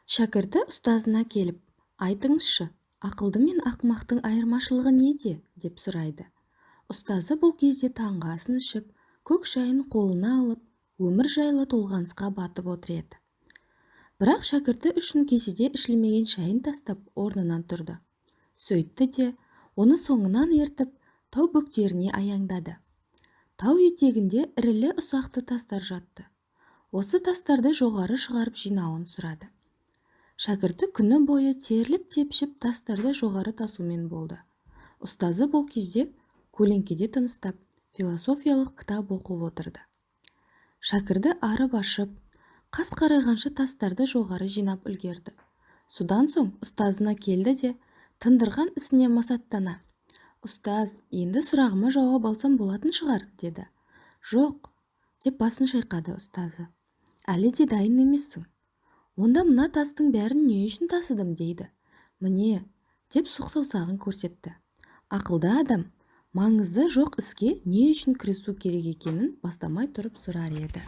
Шәкірті ұстазына келіп, айтыңызшы, ақылды мен ақымақтың айырмашылығы неде, деп сұрайды. Ұстазы бұл кезде таңғы асын ішіп, көк шайын қолына алып, өмір жайлы толғанысқа батып отыр еді. Бірақ шәкірті үшін кеседе ішілмеген шайын тастап, орнынан тұрды. Сөйтті де, оны соңынан ертіп, тау бөктеріне аяңдады. Тау етегінде ірілі ұсақты тастар жатты. Осы тастарды жоғары шығарып жинауын сұрады. Шәкірті күні бойы терліп-тепшіп тастарды жоғары тасумен болды. Ұстазы бұл кезде көлеңкеде тыныстап, философиялық кітап оқып отырды. Шәкірді арып ашып, қас қарайғанша тастарды жоғары жинап үлгерді. Содан соң ұстазына келді де, тындырған ісіне масаттана: «Ұстаз, енді сұрағыма жауап алсам болатын шығар», деді. «Жоқ», деп басын шайқады ұстазы. «Әлі де дайын емессің. Онда мына тастың бәрін не үшін тасыдым?» дейді. «Міне», деп сұқ саусағын көрсетті. Ақылды адам маңызы жоқ іске не үшін кірісу керек екенін бастамай тұрып сұрар еді.